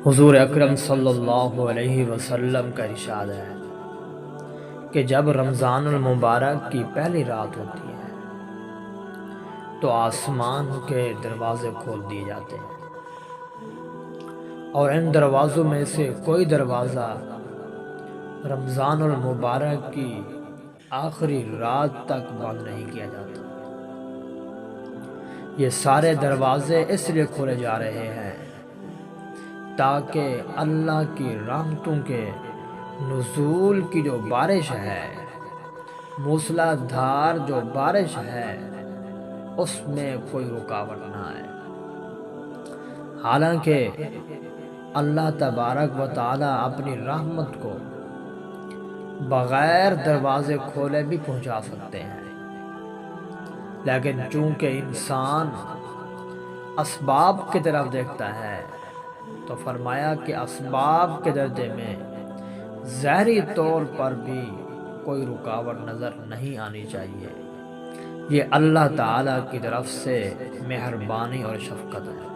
حضور اکرم صلی اللہ علیہ وسلم کا ارشاد ہے کہ جب رمضان المبارک کی پہلی رات ہوتی ہے تو آسمان کے دروازے کھول دیے جاتے ہیں اور ان دروازوں میں سے کوئی دروازہ رمضان المبارک کی آخری رات تک بند نہیں کیا جاتا۔ یہ سارے دروازے اس لیے کھولے جا رہے ہیں تاکہ اللہ کی رحمتوں کے نزول کی جو بارش ہے، موسلا دھار جو بارش ہے، اس میں کوئی رکاوٹ نہ آئے۔ حالانکہ اللہ تبارک و تعالی اپنی رحمت کو بغیر دروازے کھولے بھی پہنچا سکتے ہیں، لیکن چونکہ انسان اسباب کی طرف دیکھتا ہے تو فرمایا کہ اسباب کے درجے میں ظاہری طور پر بھی کوئی رکاوٹ نظر نہیں آنی چاہیے۔ یہ اللہ تعالیٰ کی طرف سے مہربانی اور شفقت ہے۔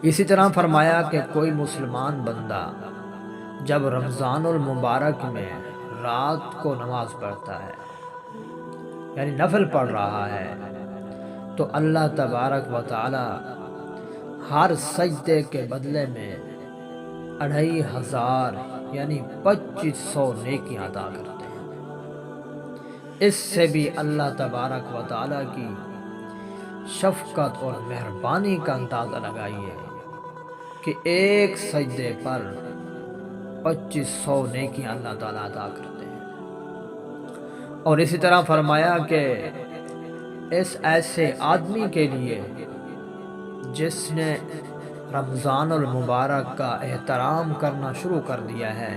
اسی طرح فرمایا کہ کوئی مسلمان بندہ جب رمضان المبارک میں رات کو نماز پڑھتا ہے، یعنی نفل پڑھ رہا ہے، تو اللہ تبارک و تعالی ہر سجدے کے بدلے میں 2500 یعنی 2500 نیکیاں عطا کرتے ہیں۔ اس سے بھی اللہ تبارک و تعالی کی شفقت اور مہربانی کا اندازہ لگائیے کہ ایک سجدے پر 2500 نیکیاں اللہ تعالیٰ عطا کرتے ہیں۔ اور اسی طرح فرمایا کہ اس ایسے آدمی کے لیے جس نے رمضان المبارک کا احترام کرنا شروع کر دیا ہے،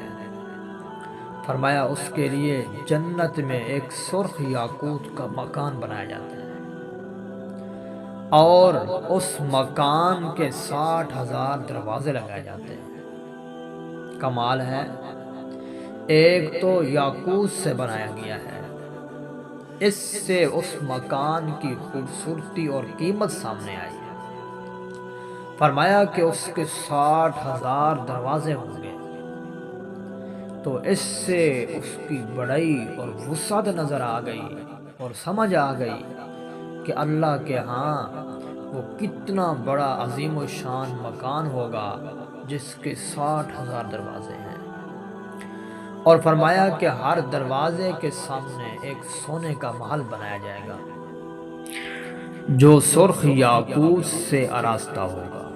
فرمایا اس کے لیے جنت میں ایک سرخ یاقوت کا مکان بنایا جاتا ہے اور اس مکان کے 60,000 دروازے لگائے جاتے ہیں۔ کمال ہے، ایک تو یاقوت سے بنایا گیا ہے، اس سے اس مکان کی خوبصورتی اور قیمت سامنے آئی۔ فرمایا کہ اس کے 60,000 دروازے ہوں گے، تو اس سے اس کی بڑائی اور وسعت نظر آ گئی اور سمجھ آ گئی کہ اللہ کے ہاں وہ کتنا بڑا عظیم و شان مکان ہوگا جس کے 60,000 دروازے ہیں۔ اور فرمایا کہ ہر دروازے کے سامنے ایک سونے کا محل بنایا جائے گا جو سرخ یاقوت سے آراستہ ہوگا۔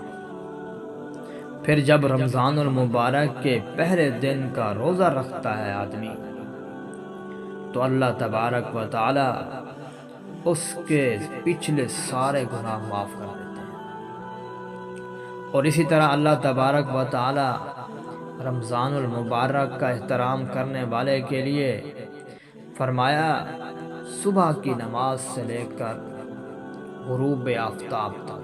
پھر جب رمضان المبارک کے پہلے دن کا روزہ رکھتا ہے آدمی، تو اللہ تبارک و تعالی اس کے پچھلے سارے گناہ معاف کر دیتے ہیں۔ اور اسی طرح اللہ تبارک و تعالی رمضان المبارک کا احترام کرنے والے کے لیے فرمایا صبح کی نماز سے لے کر غروب آفتاب تک،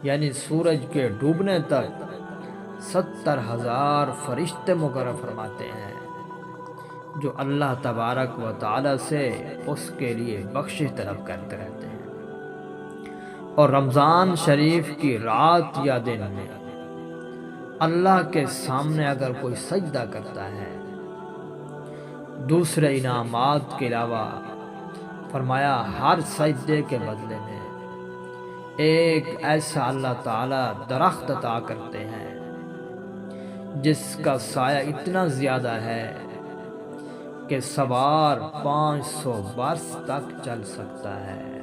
یعنی سورج کے ڈوبنے تک 70,000 فرشتے مقرر فرماتے ہیں جو اللہ تبارک و تعالی سے اس کے لیے بخشش طلب کرتے رہتے ہیں۔ اور رمضان شریف کی رات یا دن میں اللہ کے سامنے اگر کوئی سجدہ کرتا ہے، دوسرے انعامات کے علاوہ فرمایا ہر سجدے کے بدلے میں ایک ایسا اللہ تعالیٰ درخت عطا کرتے ہیں جس کا سایہ اتنا زیادہ ہے کہ سوار 500 برس تک چل سکتا ہے۔